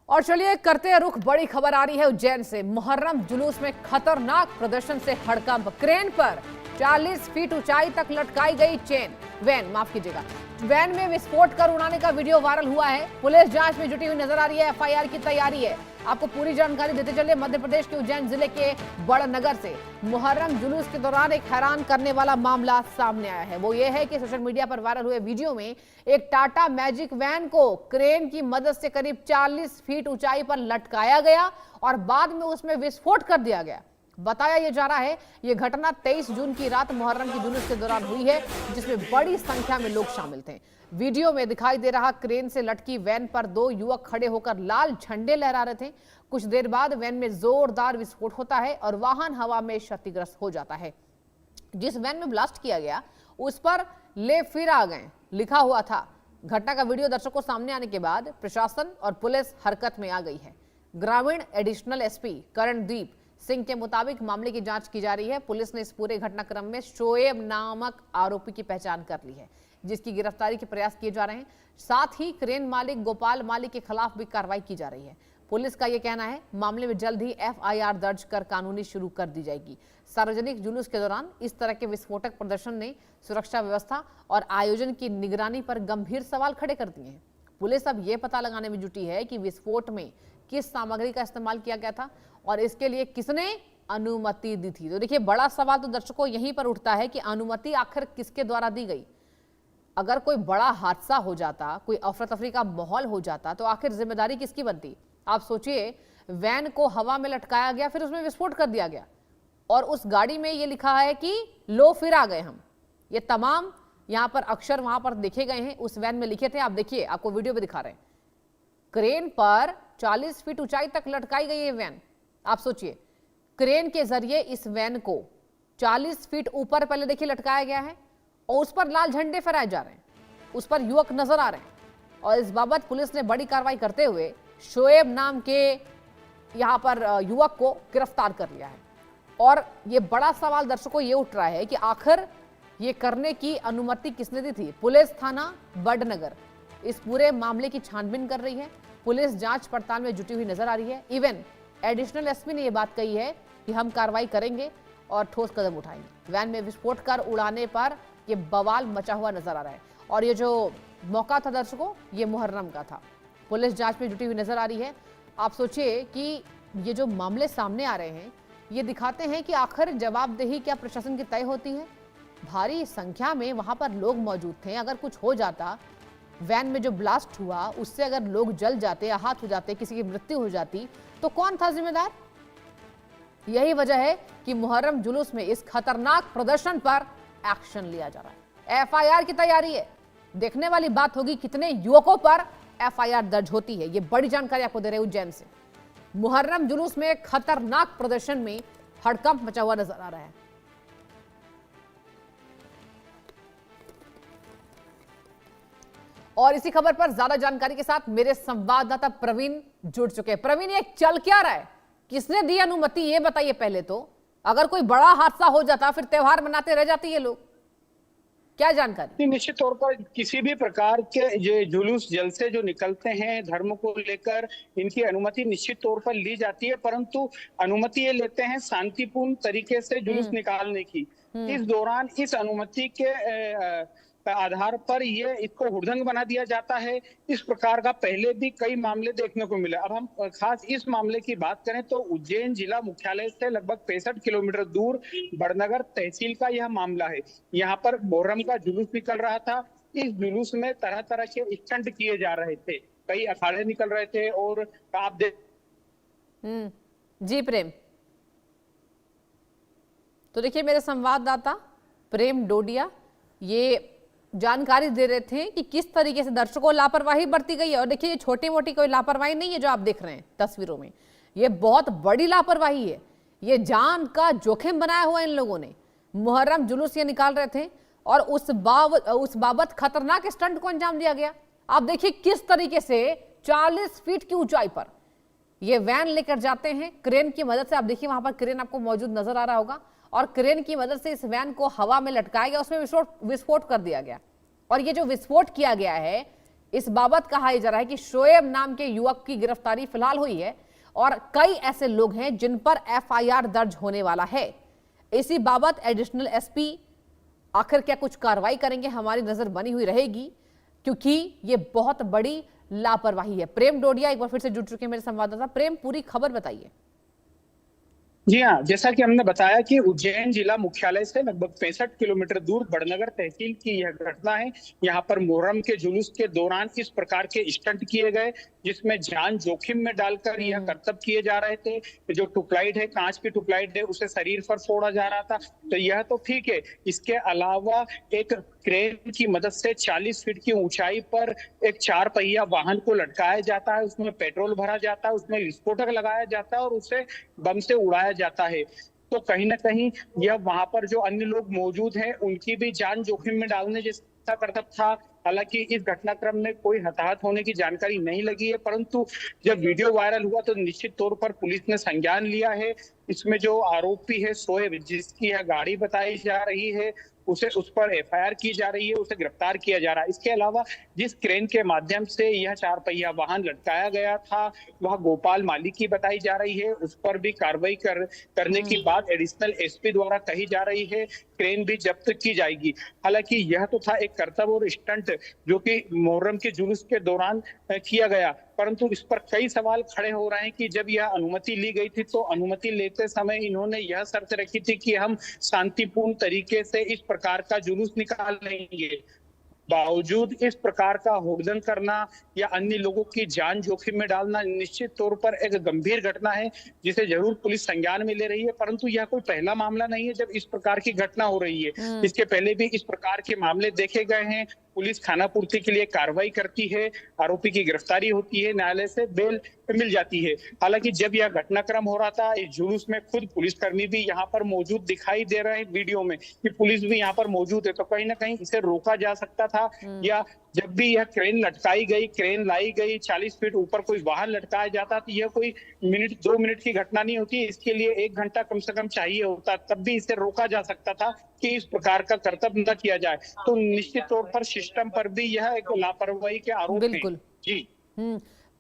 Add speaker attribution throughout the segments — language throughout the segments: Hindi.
Speaker 1: और चलिए करते हैं रुख, बड़ी खबर आ रही है उज्जैन से। मुहर्रम जुलूस में खतरनाक प्रदर्शन से हड़कंप। क्रेन पर 40 फीट ऊंचाई तक लटकाई गई वैन, माफ कीजिएगा, वैन में विस्फोट कर उड़ाने का वीडियो वायरल हुआ है। पुलिस जांच में जुटी हुई नजर आ रही है, एफआईआर की तैयारी है। आपको पूरी जानकारी देते चलिए। मध्य प्रदेश के उज्जैन जिले के बड़नगर से मुहर्रम जुलूस के दौरान एक हैरान करने वाला मामला सामने आया है। वो ये है कि सोशल मीडिया पर वायरल हुए वीडियो में एक टाटा मैजिक वैन को क्रेन की मदद से करीब 40 फीट ऊंचाई पर लटकाया गया और बाद में उसमें विस्फोट कर दिया गया। बताया यह जा रहा है ये घटना 23 जून की रात मुहर्रम की जुलूस के दौरान हुई है, जिसमें बड़ी संख्या में लोग शामिल थे। वीडियो में दिखाई दे रहा क्रेन से लटकी वैन पर 2 युवक खड़े होकर लाल झंडे लहरा रहे थे। कुछ देर बाद वैन में जोरदार विस्फोट होता है और वाहन हवा में क्षतिग्रस्त हो जाता है। जिस वैन में ब्लास्ट किया गया उस पर ले फिर आ गए लिखा हुआ था। घटना का वीडियो दर्शकों सामने आने के बाद प्रशासन और पुलिस हरकत में आ गई है। ग्रामीण एडिशनल एसपी करणदीप सिंह के मुताबिक मामले की जांच की जा रही है। पुलिस ने इस पूरे घटनाक्रम में शोएब नामक आरोपी की पहचान कर ली है, जिसकी गिरफ्तारी के प्रयास किए जा रहे हैं। साथ ही क्रेन मालिक गोपाल मालिक के खिलाफ भी कार्रवाई की जा रही है। पुलिस का यह कहना है मामले में जल्द ही एफआईआर दर्ज कर कानूनी शुरू कर दी जाएगी। सार्वजनिक जुलूस के दौरान इस तरह के विस्फोटक प्रदर्शन ने सुरक्षा व्यवस्था और आयोजन की निगरानी पर गंभीर सवाल खड़े कर दिए हैं। पुलिस अब यह पता लगाने में जुटी है कि विस्फोट में किस सामग्री का इस्तेमाल किया गया था और इसके लिए किसने अनुमति दी थी। तो देखिए, बड़ा सवाल तो दर्शकों यहीं पर उठता है कि अनुमति आखिर किसके द्वारा दी गई। अगर कोई बड़ा हादसा हो जाता, कोई अफरा तफरी का माहौल हो जाता, तो आखिर जिम्मेदारी किसकी बनती। आप सोचिए, वैन को हवा में लटकाया गया, फिर उसमें विस्फोट कर दिया गया और उस गाड़ी में ये लिखा है कि लो फिर आ गए हम। ये तमाम यहां पर अक्षर वहां पर देखे गए हैं, उस वैन में लिखे थे। आप देखिए, आपको वीडियो में दिखा रहे हैं। क्रेन पर 40 फीट ऊंचाई तक लटकाई गई ये वैन। आप सोचिए, क्रेन के जरिए इस वैन को 40 फीट ऊपर पहले देखिए लटकाया गया है और उस पर लाल झंडे फहराए जा रहे हैं, उस पर युवक नजर आ रहे हैं। और इस बाबत पुलिस ने बड़ी कार्रवाई करते हुए शोएब नाम के यहां पर युवक को गिरफ्तार कर लिया है। और ये बड़ा सवाल दर्शकों ये उठ रहा है कि आखिर ये करने की अनुमति किसने दी थी। पुलिस थाना बड़नगर इस पूरे मामले की छानबीन कर रही है। पुलिस जांच पड़ताल में जुटी हुई नजर आ रही है। इवन एडिशनल एसपी ने यह बात कही है कि हम कार्रवाई करेंगे और ठोस कदम उठाएंगे। वैन में विस्फोट कर उड़ाने पर यह बवाल मचा हुआ नजर आ रहा है। और ये जो मौका था दर्शकों, ये मुहर्रम का था। पुलिस जांच में जुटी हुई नजर आ रही है। आप सोचिए कि ये जो मामले सामने आ रहे हैं, ये दिखाते हैं कि आखिर जवाबदेही क्या प्रशासन की तय होती है। भारी संख्या में वहां पर लोग मौजूद थे। अगर कुछ हो जाता, वैन में जो ब्लास्ट हुआ उससे अगर लोग जल जाते, आहत हो जाते, किसी की मृत्यु हो जाती, तो कौन था जिम्मेदार। यही वजह है कि मुहर्रम जुलूस में इस खतरनाक प्रदर्शन पर एक्शन लिया जा रहा है। एफआईआर की तैयारी है। देखने वाली बात होगी कितने युवकों पर एफआईआर दर्ज होती है। ये बड़ी जानकारी आपको दे रहे हैं उज्जैन से। मुहर्रम जुलूस में खतरनाक प्रदर्शन में हड़कंप मचा हुआ नजर आ रहा है। और इसी खबर पर ज्यादा जानकारी के साथ मेरे संवाददाता प्रवीण जुड़ चुके हैं। प्रवीण, ये चल क्या रहा है, किसने दी अनुमति, ये बताइए पहले तो। अगर कोई बड़ा हादसा हो जाता, फिर त्योहार मनाते रह जाते ये लोग, क्या जानकारी।
Speaker 2: निश्चित तौर पर किसी भी प्रकार के ये जुलूस जलसे जो निकलते हैं धर्म को लेकर, इनकी अनुमति निश्चित तौर पर ली जाती है, परंतु अनुमति ये लेते हैं शांतिपूर्ण तरीके से जुलूस निकालने की। इस दौरान इस अनुमति के आधार पर ये इसको हुड़दंग बना दिया जाता है। इस प्रकार का पहले भी कई मामले देखने को मिले। अब हम खास इस मामले की बात करें तो उज्जैन जिला मुख्यालय से लगभग 65 किलोमीटर दूर बड़नगर तहसील का यह मामला है। यहाँ पर मुहर्रम का जुलूस निकल रहा था। इस जुलूस में तरह तरह के स्टंट किए जा रहे थे, कई अखाड़े निकल रहे थे। और आप
Speaker 1: जी प्रेम, तो देखिए मेरे संवाददाता प्रेम डोडिया ये जानकारी दे रहे थे कि किस तरीके से दर्शकों लापरवाही बरती गई है। और देखिए, ये छोटी मोटी कोई लापरवाही नहीं है जो आप देख रहे हैं तस्वीरों में, ये बहुत बड़ी लापरवाही है। ये जान का जोखिम बनाया हुआ इन लोगों ने। मुहर्रम जुलूस ये निकाल रहे थे और उस बाबत खतरनाक स्टंट को अंजाम दिया गया। आप देखिए किस तरीके से 40 फीट की ऊंचाई पर ये वैन लेकर जाते हैं क्रेन की मदद से। आप देखिए वहां पर क्रेन आपको मौजूद नजर आ रहा होगा और क्रेन की मदद से इस वैन को हवा में लटकाया गया, उसमें विस्फोट कर दिया गया। और ये जो विस्फोट किया गया है, इस बाबत कहा जा रहा है कि शोएब नाम के युवक की गिरफ्तारी फिलहाल हुई है और कई ऐसे लोग हैं जिन पर एफआईआर दर्ज होने वाला है। इसी बाबत एडिशनल एसपी आखिर क्या कुछ कार्रवाई करेंगे, हमारी नजर बनी हुई रहेगी, क्योंकि ये बहुत बड़ी लापरवाही है। प्रेम डोडिया एक बार फिर से जुड़ चुके हैं मेरे संवाददाता। प्रेम, पूरी खबर बताइए।
Speaker 2: जी हाँ, जैसा कि हमने बताया कि उज्जैन जिला मुख्यालय से लगभग 65 किलोमीटर दूर बड़नगर तहसील की यह घटना है। यहाँ पर मुहर्रम के जुलूस के दौरान इस प्रकार के स्टंट किए गए, जिसमें जान जोखिम में डालकर यह करतब किए जा रहे थे। जो ट्यूबलाइट है, कांच की ट्यूबलाइट है, उसे शरीर पर फोड़ा जा रहा था। तो यह तो ठीक है, इसके अलावा एक क्रेन की मदद से 40 फीट की ऊंचाई पर एक 4 पहिया वाहन को लटकाया जाता है, उसमें पेट्रोल भरा जाता है, उसमें विस्फोटक लगाया जाता है और उसे बम से उड़ाया जाता है। तो कहीं ना कहीं यह वहां पर जो अन्य लोग मौजूद हैं उनकी भी जान जोखिम में डालने जैसा करतब था। हालांकि इस घटनाक्रम में कोई हताहत होने की जानकारी नहीं लगी है, परंतु जब वीडियो वायरल हुआ तो निश्चित तौर पर पुलिस ने संज्ञान लिया है। इसमें जो आरोपी है शोएब, जिसकी यह गाड़ी बताई जा रही है, उस पर एफआईआर की जा रही है, उसे गिरफ्तार किया जा रहा है। इसके अलावा जिस क्रेन के माध्यम से यह 4 पहिया वाहन लटकाया गया था वह गोपाल माली की बताई जा रही है, उस पर भी कार्रवाई करने की बात एडिशनल एसपी द्वारा कही जा रही है। क्रेन भी जब्त की जाएगी। हालांकि यह तो था एक करतब और स्टंट जो कि मुहर्रम के जुलूस के दौरान किया गया, परंतु इस पर कई सवाल खड़े हो रहे हैं कि जब यह अनुमति ली गई थी तो अनुमति लेते समय इन्होंने यह शर्त रखी थी कि हम शांतिपूर्ण तरीके से इस प्रकार का जुलूस निकालेंगे। बावजूद इस प्रकार का होड़दंग करना या अन्य लोगों की जान जोखिम में डालना निश्चित तौर पर एक गंभीर घटना है, जिसे जरूर पुलिस संज्ञान में ले रही है। परंतु यह कोई पहला मामला नहीं है जब इस प्रकार की घटना हो रही है। इसके पहले भी इस प्रकार के मामले देखे गए हैं। पुलिस खानापूर्ति के लिए कार्रवाई करती है, आरोपी की गिरफ्तारी होती है, न्यायालय से बेल मिल जाती है। हालांकि जब यह घटनाक्रम हो रहा था इस जुलूस में खुद पुलिसकर्मी भी यहाँ पर मौजूद दिखाई दे रहे हैं वीडियो में कि पुलिस भी यहाँ पर मौजूद है, तो कहीं ना कहीं इसे रोका जा सकता था। या जब भी यह क्रेन लटकाई गई, क्रेन लाई गई, 40 फीट ऊपर कोई वाहन लटकाया जाता तो यह कोई मिनट 2 मिनट की घटना नहीं होती, इसके लिए 1 घंटा कम से कम चाहिए होता, तब भी इसे रोका जा सकता था कि इस प्रकार का करतब न किया जाए। तो निश्चित तौर पर सिस्टम पर भी यह एक लापरवाही के आरोप हैं।
Speaker 1: बिल्कुल
Speaker 2: जी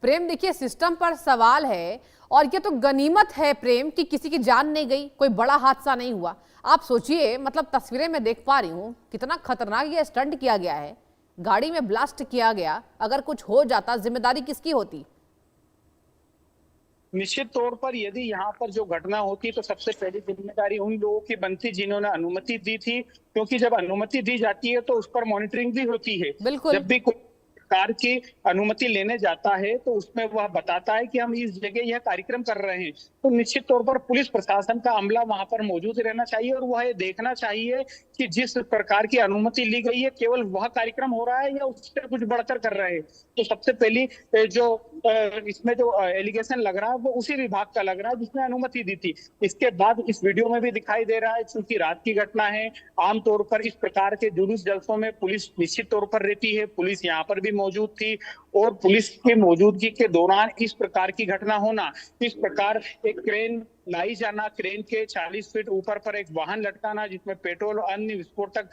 Speaker 1: प्रेम, देखिए सिस्टम पर सवाल है और ये तो गनीमत है प्रेम कि किसी की जान नहीं गई, कोई बड़ा हादसा नहीं हुआ। आप सोचिए, मतलब तस्वीरें मैं देख पा रही हूँ, कितना खतरनाक ये स्टंट किया गया है, गाड़ी में ब्लास्ट किया गया। अगर कुछ हो जाता जिम्मेदारी किसकी होती?
Speaker 2: निश्चित तौर पर यदि यहाँ पर जो घटना होती तो सबसे पहली जिम्मेदारी उन लोगों की बनती जिन्होंने अनुमति दी थी, क्योंकि जब अनुमति दी जाती है तो उस पर मॉनिटरिंग भी होती है।
Speaker 1: बिल्कुल।
Speaker 2: जब भी कोई सरकार की अनुमति लेने जाता है तो उसमें वह बताता है कि हम इस जगह यह कार्यक्रम कर रहे हैं, तो निश्चित तौर पर पुलिस प्रशासन का अमला वहां पर मौजूद रहना चाहिए और वह ये देखना चाहिए कि जिस प्रकार की अनुमति ली गई है केवल वह कार्यक्रम हो रहा है या उससे कुछ बढ़कर कर रहे हैं। तो सबसे पहली जो इसमें जो एलिगेशन लग रहा है वो उसी विभाग का लग रहा है जिसने अनुमति दी थी। इसके बाद इस वीडियो में भी दिखाई दे रहा है, क्योंकि रात की घटना है, आमतौर पर इस प्रकार के जुलूस जलसों में पुलिस निश्चित तौर पर रहती है। पुलिस यहाँ पर भी मौजूद थी और पुलिस की मौजूदगी के दौरान इस प्रकार की घटना होना, इस प्रकार एक क्रेन लाई जाना, क्रेन के 40 फीट ऊपर पर एक वाहन लटकाना जिसमें पेट्रोल और अन्य विस्फोटक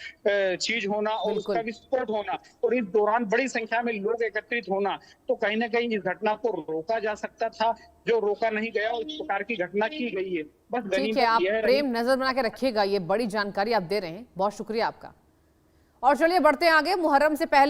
Speaker 2: चीज होना और उसका विस्फोट होना और इस दौरान बड़ी संख्या में लोग एकत्रित होना, तो कहीं ना कहीं इस घटना को रोका जा सकता था, जो रोका नहीं गया और इस प्रकार की घटना की गई है। बस
Speaker 1: ठीक है, आप प्रेम नजर बना के रखिएगा, ये बड़ी जानकारी आप दे रहे हैं, बहुत शुक्रिया आपका। और चलिए बढ़ते हैं आगे। मुहर्रम से पहले